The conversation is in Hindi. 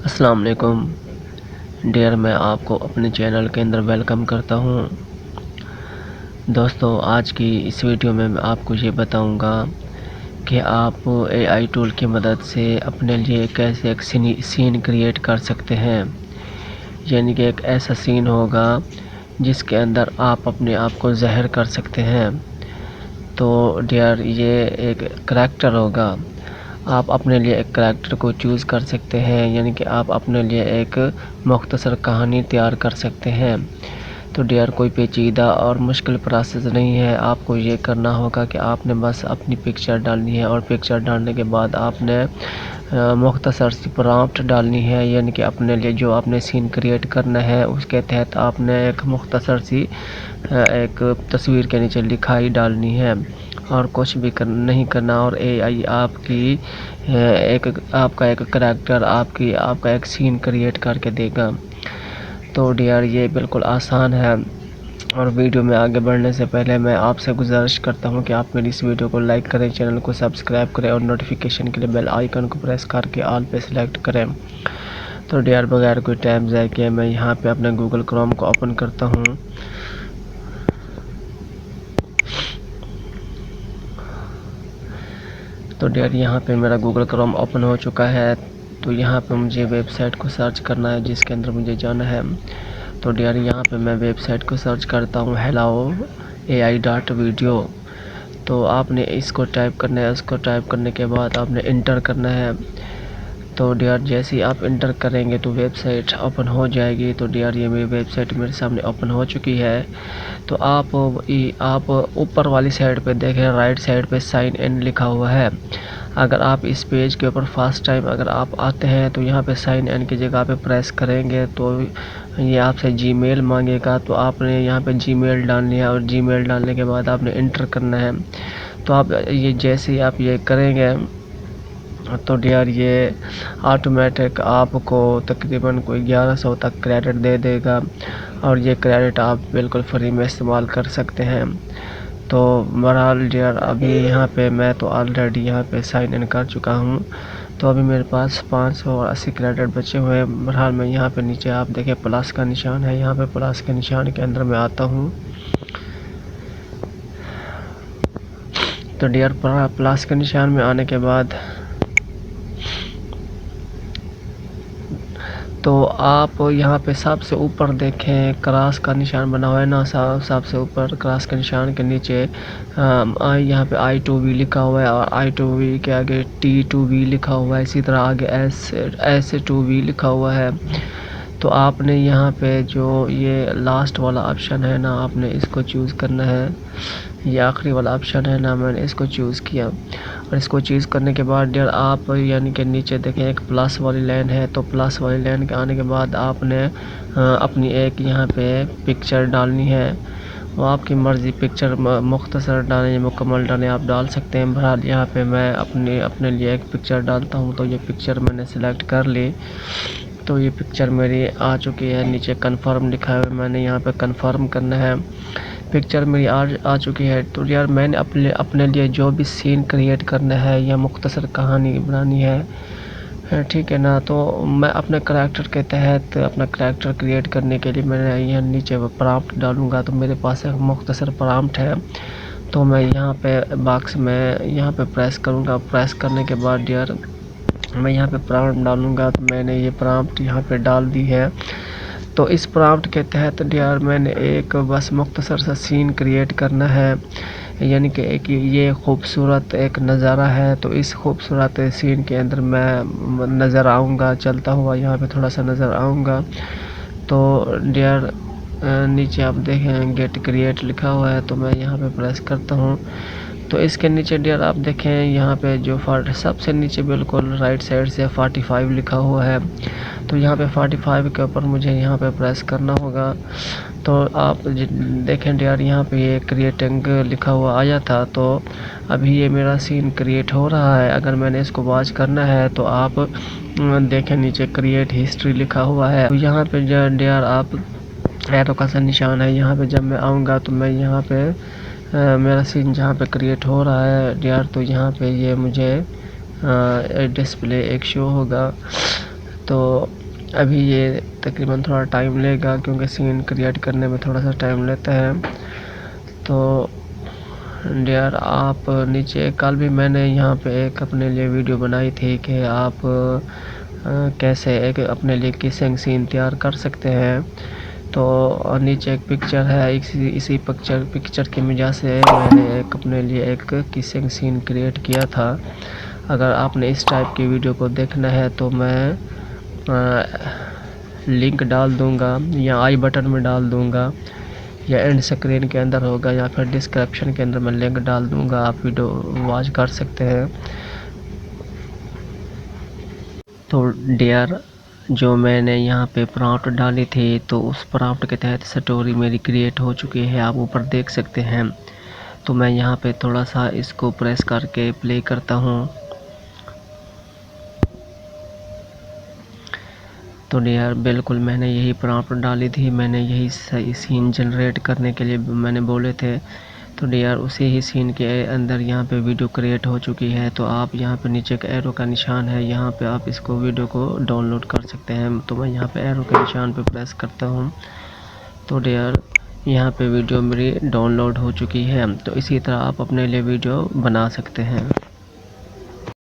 अस्सलाम वालेकुम डियर, मैं आपको अपने चैनल के अंदर वेलकम करता हूँ। दोस्तों, आज की इस वीडियो में मैं आपको ये बताऊँगा कि आप एआई टूल की मदद से अपने लिए कैसे एक सीन क्रिएट कर सकते हैं। यानी कि एक ऐसा सीन होगा जिसके अंदर आप अपने आप को ज़ाहिर कर सकते हैं। तो डियर, ये एक करैक्टर होगा। आप अपने लिए एक करैक्टर को चूज़ कर सकते हैं, यानी कि आप अपने लिए एक मुख्तसर कहानी तैयार कर सकते हैं। तो डियर, कोई पेचीदा और मुश्किल प्रोसेस नहीं है। आपको ये करना होगा कि आपने बस अपनी पिक्चर डालनी है और पिक्चर डालने के बाद आपने मुख्तसर सी प्रॉम्प्ट डालनी है, यानी कि अपने लिए जो आपने सीन क्रिएट करना है उसके तहत आपने एक मुख्तसर सी एक तस्वीर के नीचे लिखाई डालनी है और कुछ भी नहीं करना। और एआई आपकी आपका एक करैक्टर आपका एक सीन क्रिएट करके देगा। तो डियर, ये बिल्कुल आसान है। और वीडियो में आगे बढ़ने से पहले मैं आपसे गुजारिश करता हूं कि आप मेरी इस वीडियो को लाइक करें, चैनल को सब्सक्राइब करें और नोटिफिकेशन के लिए बेल आइकन को प्रेस करके ऑल पे सिलेक्ट करें। तो डियर, बगैर कोई टाइम ज़ाया किए मैं यहाँ पे अपने गूगल क्रोम को ओपन करता हूँ। तो डियर, यहाँ पे मेरा गूगल क्रोम ओपन हो चुका है। तो यहाँ पे मुझे वेबसाइट को सर्च करना है जिसके अंदर मुझे जाना है। तो डियर, यहाँ पे मैं वेबसाइट को सर्च करता हूँ helloai.video। तो आपने इसको टाइप करना है। इसको टाइप करने के बाद आपने इंटर करना है। तो डियर, जैसे ही आप इंटर करेंगे तो वेबसाइट ओपन हो जाएगी। तो डियर, ये मेरी वेबसाइट मेरे सामने ओपन हो चुकी है। तो आप ऊपर वाली साइड पे देखें, राइट साइड पे साइन इन लिखा हुआ है। अगर आप इस पेज के ऊपर फर्स्ट टाइम अगर आप आते हैं तो यहाँ पे साइन इन की जगह पे प्रेस करेंगे तो ये आपसे जीमेल मांगेगा। तो आपने यहाँ पे जीमेल डालनी है और जीमेल डालने के बाद आपने इंटर करना है। तो आप ये जैसे ही आप ये करेंगे तो डियर, ये ऑटोमेटिक आपको तकरीबन कोई 1100 तक क्रेडिट दे देगा और ये क्रेडिट आप बिल्कुल फ्री में इस्तेमाल कर सकते हैं। तो बहरहाल डियर, अभी यहाँ पे मैं तो ऑलरेडी यहाँ पे साइन इन कर चुका हूँ। तो अभी मेरे पास 580 क्रेडिट बचे हुए हैं। बहरहाल मैं यहाँ पे नीचे आप देखें प्लस का निशान है, यहाँ पे प्लस के निशान के अंदर मैं आता हूँ। तो डियर, प्लस के निशान में आने के बाद तो आप यहाँ पे सबसे ऊपर देखें क्रॉस का निशान बना हुआ है ना, सबसे ऊपर क्रॉस के निशान के नीचे यहाँ पे I2V लिखा हुआ है और I2V के आगे T2V लिखा हुआ है। इसी तरह आगे S2V लिखा हुआ है। तो आपने यहाँ पे जो ये लास्ट वाला ऑप्शन है ना, आपने इसको चूज़ करना है। ये आखिरी वाला ऑप्शन है ना, मैंने इसको चूज़ किया और इसको चूज़ करने के बाद डियर आप यानी कि नीचे देखें एक प्लस वाली लाइन है। तो प्लस वाली लाइन के आने के बाद आपने अपनी एक यहाँ पे पिक्चर डालनी है। वो आपकी मर्ज़ी, पिक्चर मुख्तसर डालें या मुकम्मल डालें, आप डाल सकते हैं। बहरहाल यहाँ पे मैं अपने लिए एक पिक्चर डालता हूँ। तो ये पिक्चर मैंने सेलेक्ट कर ली। तो ये पिक्चर मेरी आ चुकी है। नीचे कन्फर्म लिखा है, मैंने यहाँ पे कन्फर्म करना है। पिक्चर मेरी आ चुकी है। तो यार, मैंने अपने लिए जो भी सीन क्रिएट करना है या मुख्तसर कहानी बनानी है, ठीक है ना। तो मैं अपने करैक्टर के तहत अपना करैक्टर क्रिएट करने के लिए मैंने यहाँ नीचे प्रॉम्प्ट डालूँगा। तो मेरे पास एक मुख्तसर प्रॉम्प्ट है। तो मैं यहाँ पे बॉक्स में यहाँ पे प्रेस करूँगा। प्रेस करने के बाद यार मैं यहाँ पे प्रॉम्प्ट डालूँगा। तो मैंने ये प्रॉम्प्ट यहाँ पे डाल दी है। तो इस प्रॉम्प्ट के तहत डियर मैंने एक बस मुख्तसर सा सीन क्रिएट करना है, यानी कि एक ये खूबसूरत एक नज़ारा है। तो इस खूबसूरत सीन के अंदर मैं नज़र आऊँगा, चलता हुआ यहाँ पे थोड़ा सा नज़र आऊँगा। तो डियर, नीचे आप देखें गेट क्रिएट लिखा हुआ है। तो मैं यहाँ पे प्रेस करता हूँ। तो इसके नीचे डियर आप देखें यहाँ पे जो सबसे नीचे बिल्कुल राइट साइड से 45 लिखा हुआ है। तो यहाँ पे 45 के ऊपर मुझे यहाँ पे प्रेस करना होगा। तो आप देखें डियर, यहाँ पे ये क्रिएटिंग लिखा हुआ आया था। तो अभी ये मेरा सीन क्रिएट हो रहा है। अगर मैंने इसको वॉच करना है तो आप देखें नीचे क्रिएट हिस्ट्री लिखा हुआ है। तो यहाँ पे डियर आप एरो का सा निशान है, यहाँ पे जब मैं आऊँगा तो मैं यहाँ पे मेरा सीन जहाँ पे क्रिएट हो रहा है डियर, तो यहाँ पे ये मुझे डिस्प्ले एक शो होगा। तो अभी ये तकरीबन थोड़ा टाइम लेगा क्योंकि सीन क्रिएट करने में थोड़ा सा टाइम लेता है। तो डियर आप नीचे कल भी मैंने यहाँ पे एक अपने लिए वीडियो बनाई थी कि आप कैसे एक अपने लिए किसिंग सीन तैयार कर सकते हैं। तो नीचे एक पिक्चर है, इसी पिक्चर की वजह से मैंने एक अपने लिए एक किसिंग सीन क्रिएट किया था। अगर आपने इस टाइप की वीडियो को देखना है तो मैं लिंक डाल दूँगा या आई बटन में डाल दूँगा या एंड स्क्रीन के अंदर होगा या फिर डिस्क्रिप्शन के अंदर मैं लिंक डाल दूँगा, आप वीडियो वॉच कर सकते हैं। तो डियर जो मैंने यहाँ पे प्रॉम्प्ट डाली थी तो उस प्रॉम्प्ट के तहत स्टोरी मेरी क्रिएट हो चुकी है, आप ऊपर देख सकते हैं। तो मैं यहाँ पे थोड़ा सा इसको प्रेस करके प्ले करता हूँ। तो डियर बिल्कुल मैंने यही प्रॉम्प्ट डाली थी, मैंने यही सीन जनरेट करने के लिए मैंने बोले थे। तो डियर उसी ही सीन के अंदर यहाँ पे वीडियो क्रिएट हो चुकी है। तो आप यहाँ पे नीचे एक एरो का निशान है, यहाँ पे आप इसको वीडियो को डाउनलोड कर सकते हैं। तो मैं यहाँ पे एरो के निशान पे प्रेस करता हूँ। तो डियर यहाँ पे वीडियो मेरी डाउनलोड हो चुकी है। तो इसी तरह आप अपने लिए वीडियो बना सकते हैं।